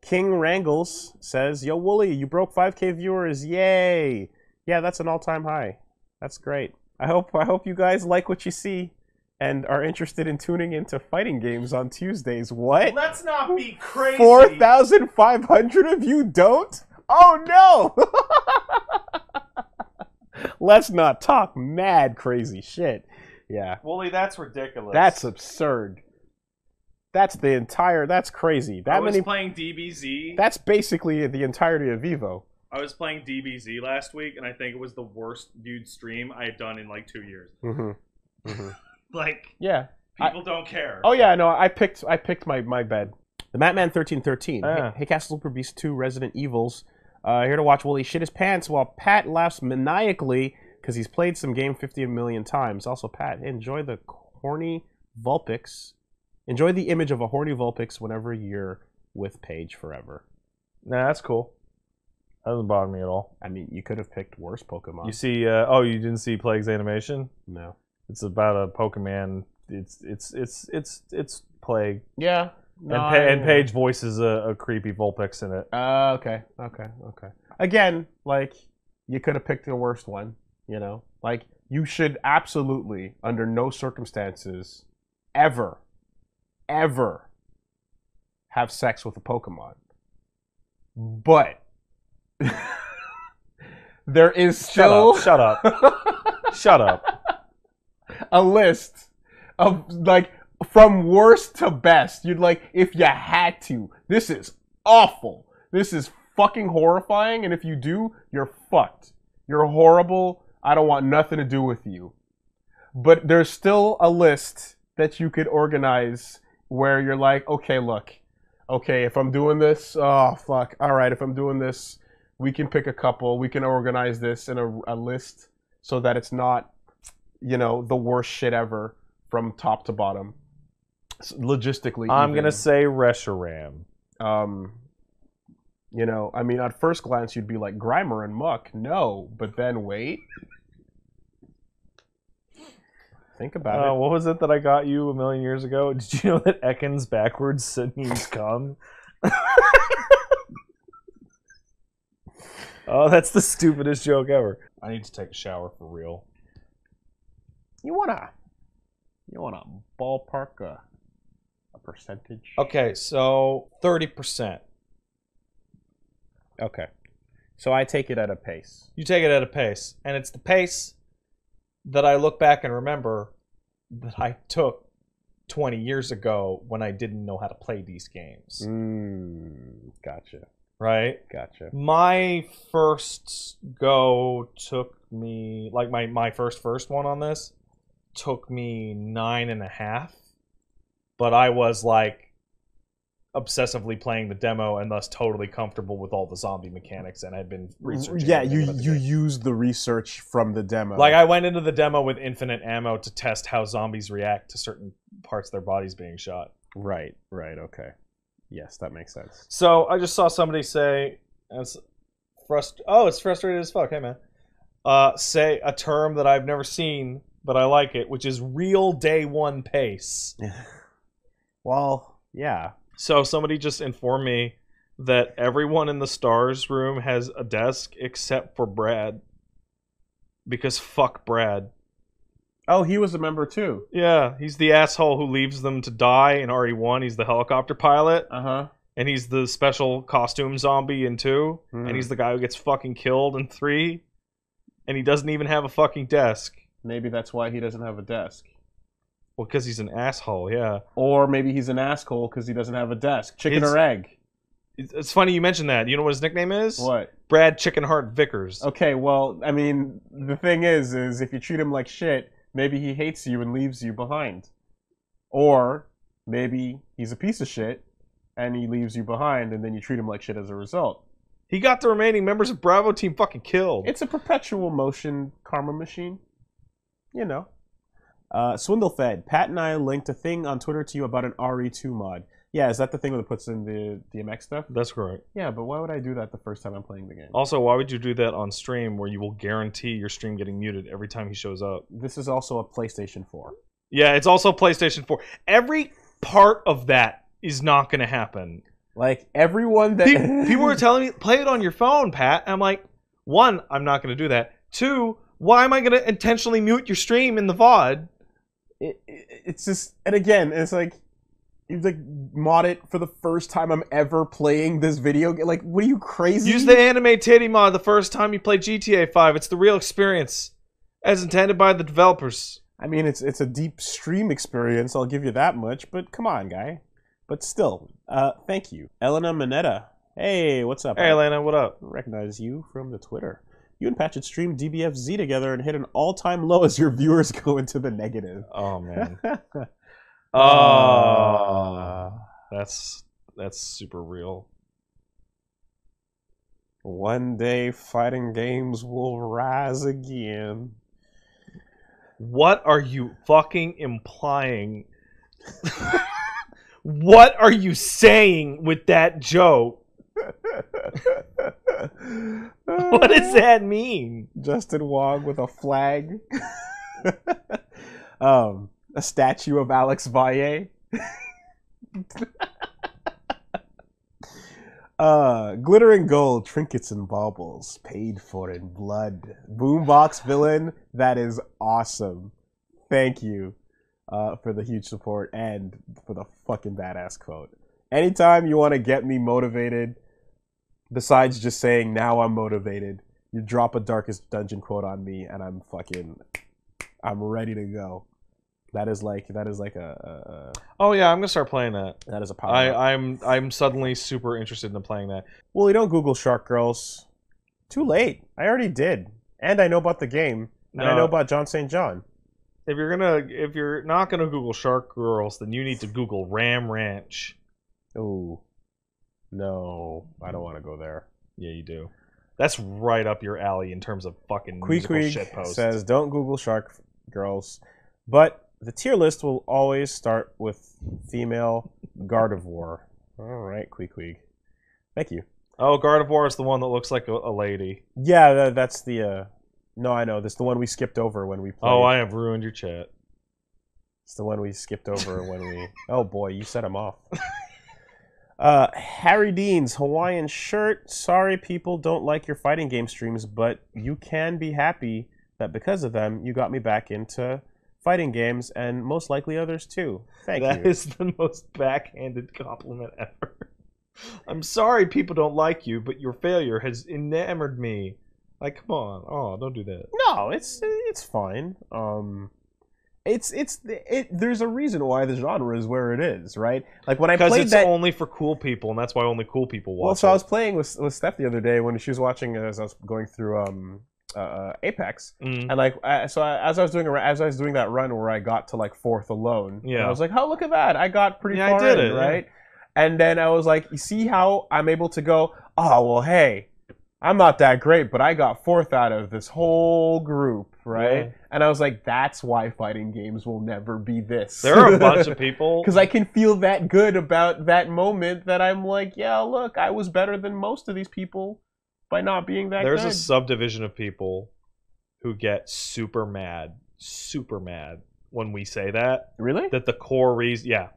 King Wrangles says, "Yo, Woolie, you broke 5K viewers! Yay! Yeah, that's an all-time high. That's great. I hope you guys like what you see and are interested in tuning into fighting games on Tuesdays." What? Let's not be crazy. 4,500 of you don't? Oh no! Let's not talk mad crazy shit. Yeah. Woolie, that's ridiculous. That's absurd. That's crazy. I was playing DBZ. That's basically the entirety of Evo. I was playing DBZ last week, and I think it was the worst viewed stream I had done in like 2 years. Mm-hmm. Mm-hmm. Like, yeah, people don't care. Oh yeah, no, I picked my bed. The Matman1313. Yeah. Hey, Castle Super Beast 2 Resident Evils. Here to watch Woolie shit his pants while Pat laughs maniacally because he's played some game 50 million times. Also, Pat, enjoy the horny Vulpix. Enjoy the image of a horny Vulpix whenever you're with Paige forever. Nah, that's cool. That doesn't bother me at all. I mean, you could have picked worse Pokemon. You see, oh, you didn't see Plague's animation? No. It's about a Pokemon. It's Plague. Yeah. No, and Paige voices a creepy Vulpix in it. Okay. Again, like, you could have picked the worst one, you know? Like, you should absolutely, under no circumstances, ever have sex with a Pokemon. But there is still... Shut up. Shut up. A list of, like, from worst to best. You'd like, if you had to. This is awful. This is fucking horrifying, and if you do, you're fucked. You're horrible. I don't want nothing to do with you. But there's still a list that you could organize where you're like, okay, look. Okay, if I'm doing this, oh, fuck. All right, if I'm doing this, we can pick a couple. We can organize this in a list so that it's not, you know, the worst shit ever from top to bottom. Logistically, I'm going to say Reshiram. You know, I mean, at first glance, you'd be like, Grimer and Muck. No, but then wait. Think about it. What was it that I got you a million years ago? Did you know that Ekans backwards means come? Oh, that's the stupidest joke ever. I need to take a shower for real. You wanna ballpark a percentage? Okay, so 30%. Okay. So I take it at a pace. You take it at a pace, and it's the pace that I look back and remember that I took 20 years ago when I didn't know how to play these games. Gotcha. Right? Gotcha. My first go took me, like my first one on this, took me 9.5. But I was like obsessively playing the demo and thus totally comfortable with all the zombie mechanics and had been researching. Yeah, you used the research from the demo. Like I went into the demo with infinite ammo to test how zombies react to certain parts of their bodies being shot. Right, okay. Yes, that makes sense. So I just saw somebody say, it's frustrated as fuck. Hey man, say a term that I've never seen, but I like it, which is real day one pace. Well, yeah. So somebody just informed me that everyone in the stars room has a desk except for Brad. Because fuck Brad. Oh, he was a member too. Yeah, he's the asshole who leaves them to die in RE1. He's the helicopter pilot. Uh-huh. And he's the special costume zombie in 2. And he's the guy who gets fucking killed in 3. And he doesn't even have a fucking desk. Maybe that's why he doesn't have a desk. Well, because he's an asshole, yeah. Or maybe he's an asshole because he doesn't have a desk. Chicken or egg? It's funny you mentioned that. You know what his nickname is? What? Brad Chickenheart Vickers. Okay, well, I mean, the thing is if you treat him like shit, maybe he hates you and leaves you behind. Or maybe he's a piece of shit and he leaves you behind and then you treat him like shit as a result. He got the remaining members of Bravo Team fucking killed. It's a perpetual motion karma machine. You know. Swindlefed, Pat and I linked a thing on Twitter to you about an RE2 mod. Yeah, is that the thing that puts in the DMX stuff? That's correct. Yeah, but why would I do that the first time I'm playing the game? Also, why would you do that on stream where you will guarantee your stream getting muted every time he shows up? This is also a PlayStation 4. Yeah, it's also PlayStation 4. Every part of that is not going to happen. Like everyone that People were telling me, play it on your phone, Pat. And I'm like, one, I'm not going to do that. Two, why am I going to intentionally mute your stream in the VOD? It's just, and again, it's like, you like mod it for the first time I'm ever playing this video game. Like, what are you, crazy? Use the anime titty mod the first time you play GTA 5. It's the real experience, as intended by the developers. I mean, it's a deep stream experience, I'll give you that much, but come on, guy. But still, thank you. Elena Minetta. Hey, what's up? Hey, Elena, what up? I recognize you from the Twitter. You and Patch had streamed DBFZ together and hit an all-time low as your viewers go into the negative. Oh, man. That's super real. One day fighting games will rise again. What are you fucking implying? What are you saying with that joke? What does that mean? Justin Wong with a flag. A statue of Alex Valle. Glittering gold, trinkets and baubles, paid for in blood. Boombox villain, that is awesome. Thank you for the huge support and for the fucking badass quote. Anytime you want to get me motivated, besides just saying now I'm motivated, you drop a Darkest Dungeon quote on me and I'm ready to go. That is like a Oh yeah, I'm gonna start playing that. that is a power. I'm suddenly super interested in playing that. Well, you don't Google Shark Girls. Too late. I already did, and I know about the game, and I know about John St. John. If you're not gonna Google Shark Girls, then you need to Google Ram Ranch. Oh, no, I don't want to go there. Yeah, you do. That's right up your alley in terms of fucking musical shitpost. Says don't Google Shark Girls, but the tier list will always start with female Gardevoir. All right, Queequeg. Thank you. Oh, Gardevoir is the one that looks like a lady. Yeah, that's the. No, I know. That's the one we skipped over when we played. Oh, I have ruined your chat. It's the one we skipped over when we. Oh boy, you set him off. Harry Dean's Hawaiian shirt. Sorry, people don't like your fighting game streams, but you can be happy that because of them, you got me back into fighting games, and most likely others too. Thank you. That is the most backhanded compliment ever. I'm sorry people don't like you, but your failure has enamored me. Like, come on. Oh, don't do that. No, it's fine. There's a reason why the genre is where it is, right? Like when I played it's only for cool people, and that's why only cool people watch. Well, so I was playing with Steph the other day when she was watching as I was going through Apex, and like as I was doing that run where I got to like 4th alone, yeah, I was like, oh, look at that, I got pretty far I did in, it, right? Yeah. And then I was like, you see how I'm able to go, oh well, hey, I'm not that great, but I got 4th out of this whole group, right? Yeah. And I was like, that's why fighting games will never be this. There are a bunch of people. Because I can feel that good about that moment that I'm like, yeah, look, I was better than most of these people by not being that There's good. A subdivision of people who get super mad when we say that. Really? That the core reason, yeah.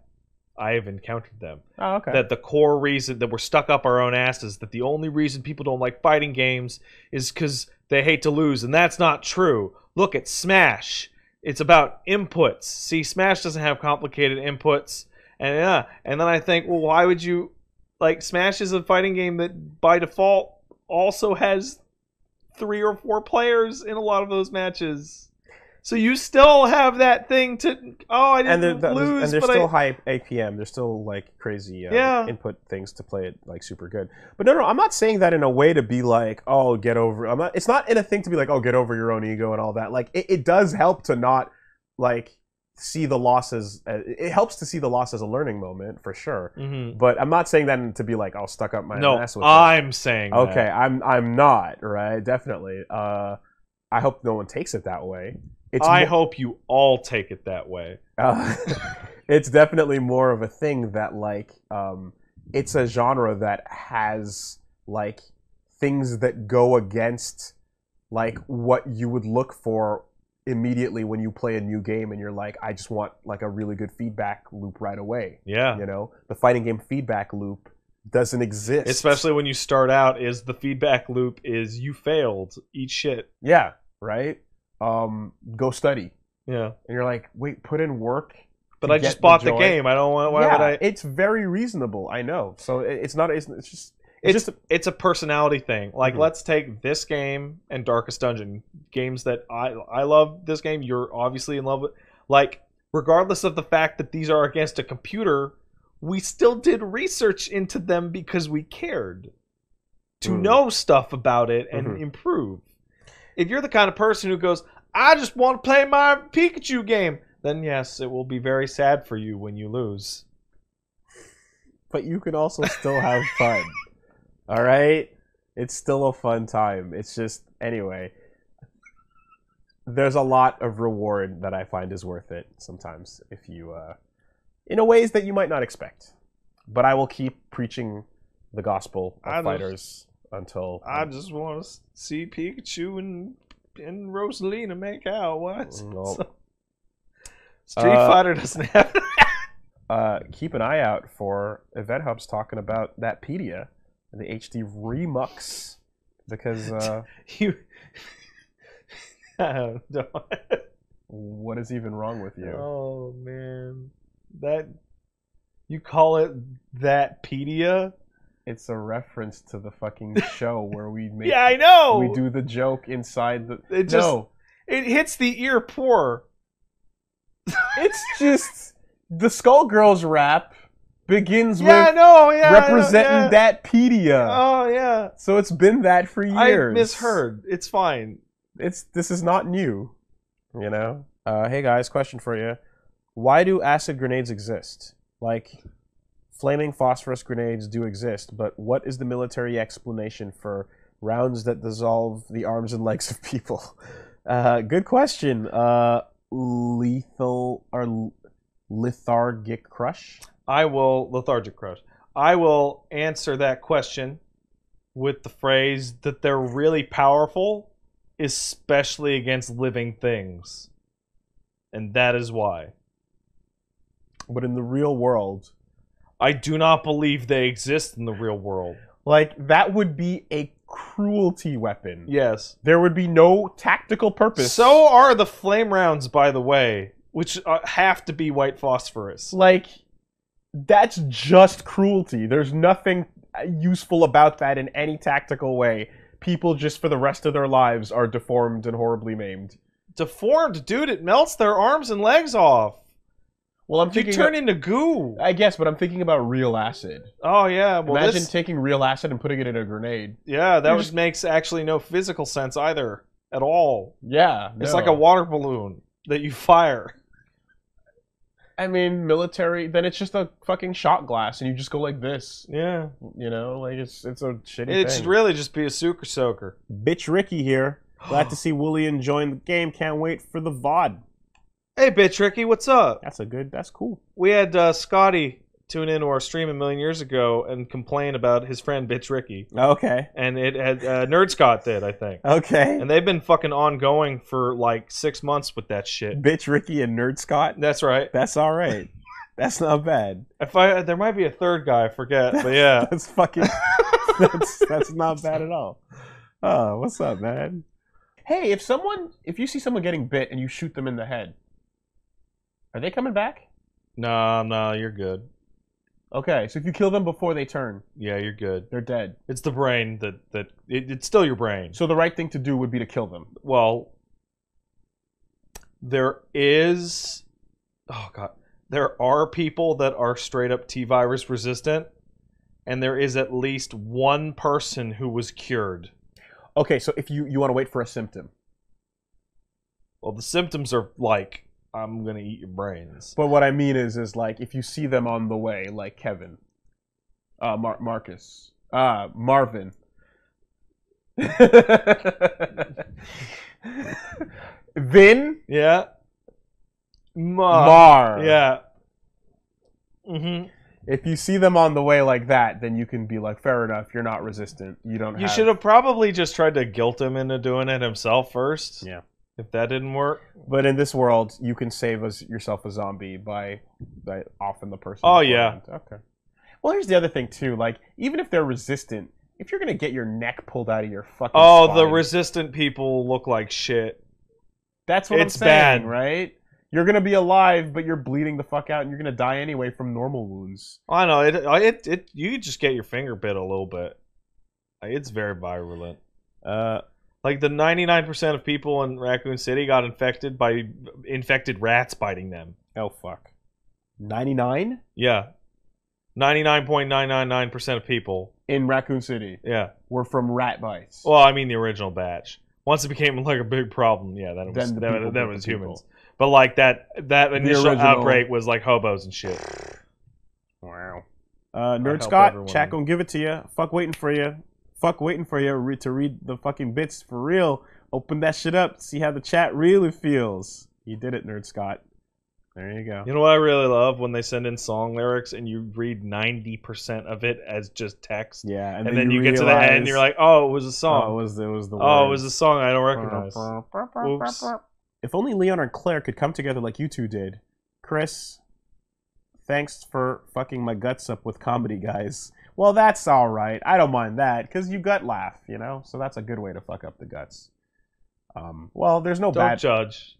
I have encountered them. Oh, okay. That the core reason that we're stuck up our own asses, that the only reason people don't like fighting games is because they hate to lose, and that's not true. Look at Smash. It's about inputs. See, Smash doesn't have complicated inputs, and then I think, well, why would you like Smash is a fighting game that by default also has 3 or 4 players in a lot of those matches. So you still have that thing to I didn't lose, and there's still high APM. There's still like crazy input things to play it like super good. But no, I'm not saying that in a way to be like, oh, get over. It's not in a thing to be like, oh, get over your own ego and all that. Like it does help to not like see the losses. It helps to see the loss as a learning moment for sure. Mm-hmm. But I'm not saying that to be like, I'll stuck up my ass with I'm saying okay, that. I'm not right. Definitely. I hope no one takes it that way. I hope you all take it that way. It's definitely more of a thing that, like, it's a genre that has, like, things that go against, like, what you would look for immediately when you play a new game and you're like, I just want, like, a really good feedback loop right away. Yeah. You know? The fighting game feedback loop doesn't exist. Especially when you start out, is the feedback loop is you failed, eat shit. Yeah, right? Go study. Yeah. And you're like, wait, put in work? But to I get just bought the joy? game. I don't want. Why Yeah, would I? it's very reasonable. I know. So it's not. It's just. It's just. It's a personality thing. Like, Mhm. let's take this game and Darkest Dungeon, games that I love. This game, you're obviously in love with. Like, regardless of the fact that these are against a computer, we still did research into them because we cared to know stuff about it and improve. If you're the kind of person who goes, I just want to play my Pikachu game, then yes, it will be very sad for you when you lose. But you can also still have fun. All right? It's still a fun time. It's just, anyway. There's a lot of reward that I find is worth it sometimes if you, in a ways that you might not expect. But I will keep preaching the gospel of fighters until... I just want to see Pikachu and Rosalina make out. What? Nope. Street Fighter doesn't have keep an eye out for Event Hubs talking about that Pedia, the HD Remux, because you. I don't know. What is even wrong with you? Oh man, that you call it that Pedia? It's a reference to the fucking show where we make. Yeah, I know. We do the joke inside the. It hits the ear poor. It's just the Skullgirls rap begins with representing that Pedia. Oh yeah. So it's been that for years. I misheard. It's fine. This is not new, you know. Hey guys, question for you: why do acid grenades exist? Like, flaming phosphorus grenades do exist, but what is the military explanation for rounds that dissolve the arms and legs of people? Good question. Lethal or lethargic crush? Lethargic crush. I will answer that question with the phrase that they're really powerful, especially against living things. And that is why. But in the real world, I do not believe they exist in the real world. Like, that would be a cruelty weapon. Yes. There would be no tactical purpose. So are the flame rounds, by the way, which have to be white phosphorus. Like, that's just cruelty. There's nothing useful about that in any tactical way. People just for the rest of their lives are deformed and horribly maimed. Deformed? Dude, it melts their arms and legs off. Well, You turn into goo. I guess, but I'm thinking about real acid. Oh, yeah. Well, Imagine taking real acid and putting it in a grenade. Yeah, that makes actually no physical sense either. At all. Yeah. It's like a water balloon that you fire. I mean, military, then it's just a fucking shot glass and you just go like this. Yeah. You know, like it's a shitty thing. It should really just be a sucker soaker. Bitch Ricky here. Glad to see Woolie enjoying the game. Can't wait for the VOD. Hey, Bitch Ricky, what's up? That's cool. We had Scotty tune into our stream a million years ago and complain about his friend Bitch Ricky. Okay. And it had Nerd Scott did, I think. Okay. And they've been fucking ongoing for like 6 months with that shit. Bitch Ricky and Nerd Scott? That's right. That's all right. That's not bad. There might be a third guy, I forget, but yeah. That's fucking that's not bad at all. Oh, what's up, man? Hey, if you see someone getting bit and you shoot them in the head, are they coming back? No, you're good. Okay, so if you kill them before they turn, yeah, you're good. They're dead. It's the brain it's still your brain. So the right thing to do would be to kill them. Well, there are people that are straight up T-virus resistant, and there is at least one person who was cured. Okay, so if you want to wait for a symptom. Well, the symptoms are like, I'm gonna eat your brains. But what I mean is like, if you see them on the way, like Kevin, Marcus, Marvin, Vin, yeah, Mar, yeah. Mm-hmm. If you see them on the way like that, then you can be like, fair enough, you're not resistant. You should have probably just tried to guilt him into doing it himself first. Yeah. If that didn't work. But in this world, you can save yourself a zombie by offing the person. Oh, yeah. Okay. Well, here's the other thing too. Like, even if they're resistant, if you're gonna get your neck pulled out of your fucking Oh, the spine, resistant people look like shit. that's what it's I'm saying, bad. right? You're gonna be alive, but you're bleeding the fuck out, and you're gonna die anyway from normal wounds. I know it. You could just get your finger bit a little bit. Like, it's very virulent. Like the 99% of people in Raccoon City got infected by infected rats biting them. Oh fuck. 99 Yeah, 99.999% of people. in Raccoon City Yeah. were from rat bites. Well, I mean the original batch. Once it became like a big problem, yeah, then it was Then the people then bit it was the people. humans. But like that initial original- outbreak was like hobos and shit. Wow. help Nerd Scott, everyone. chat gonna give it to you. Fuck waiting for you. Fuck waiting for you to read the fucking bits for real. Open that shit up. See how the chat really feels. You did it, Nerd Scott. There you go. You know what I really love when they send in song lyrics and you read 90% of it as just text. Yeah, And then you get to the end and you're like, oh, it was a song. oh, it was the Oh, it words. was a song I don't recognize. Oops. If only Leon and Claire could come together like you two did. Chris, thanks for fucking my guts up with comedy, guys. Well, that's all right. I don't mind that because you gut laugh, you know. So that's a good way to fuck up the guts. Well, there's no Don't bad. judge.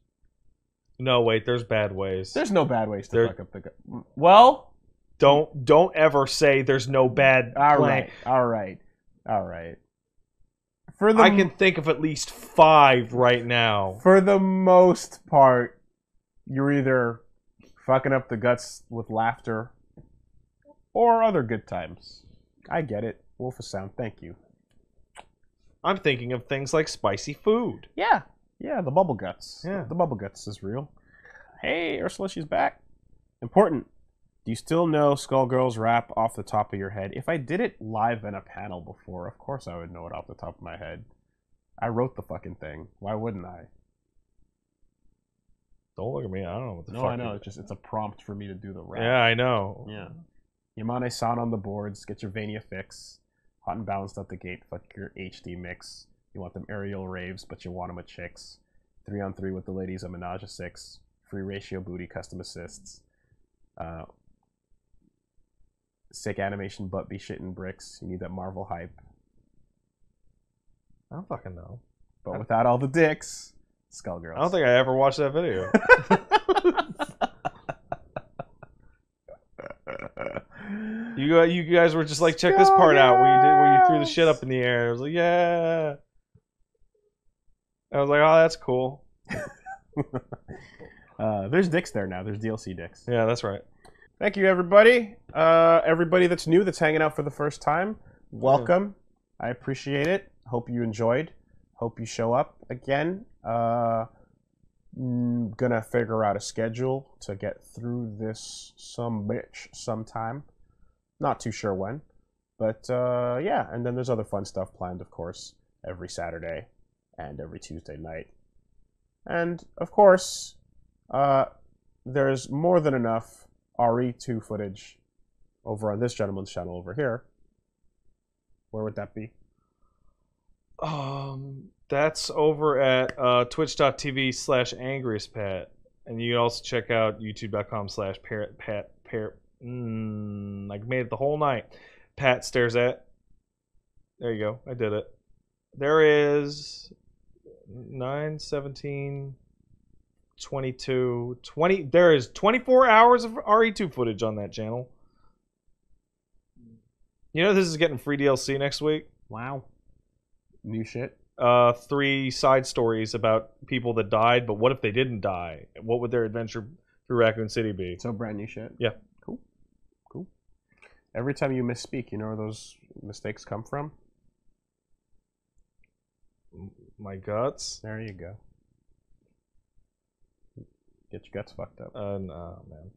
No, wait, there's bad ways. There's no bad ways to There- fuck up the gut. Well, Don't ever say there's no bad all plan. right, all right, all right. For the I can think of at least 5 right now. for the most part, you're either fucking up the guts with laughter or other good times. I get it. Wolf of Sound, thank you. I'm thinking of things like spicy food. Yeah, the bubble guts. Yeah. The bubble guts is real. Hey, Ursula, she's back. Important. Do you still know Skullgirl's rap off the top of your head? If I did it live in a panel before, of course I would know it off the top of my head. I wrote the fucking thing. Why wouldn't I? Don't look at me. I don't know what the No, fuck. I know. It's a prompt for me to do the rap. Yeah, I know. Yeah. Yamane-san on the boards. Get your Vania fix. Hot and balanced at the gate. Fuck your HD mix. You want them aerial raves, but you want them with chicks. 3-on-3 with the ladies, a menage of 6. Free ratio booty, custom assists. Sick animation, butt be shitting bricks. You need that Marvel hype. I don't fucking know. But without all the dicks, Skullgirls. I don't think I ever watched that video. You guys were just like, check this part out where you threw the shit up in the air. I was like, yeah. I was like, oh, that's cool. There's dicks there now. There's DLC dicks. Yeah, that's right. Thank you, everybody. Everybody that's new, that's hanging out for the first time, welcome. I appreciate it. Hope you enjoyed. Hope you show up again. Gonna figure out a schedule to get through this some bitch sometime. Not too sure when. But yeah, and then there's other fun stuff planned, of course, every Saturday and every Tuesday night. And, of course, there's more than enough RE2 footage over on this gentleman's channel over here. Where would that be? That's over at twitch.tv/AngriestPat. And you can also check out youtube.com/parrotpat. I made it the whole night. Pat stares at. There you go. I did it. There is 9, 17, 22, 20. There is 24 hours of RE2 footage on that channel. You know this is getting free DLC next week? Wow. New shit. 3 side stories about people that died, but what if they didn't die? What would their adventure through Raccoon City be? So brand new shit. Yeah. Cool. Cool. Every time you misspeak, you know where those mistakes come from? My guts? There you go. Get your guts fucked up. No, man.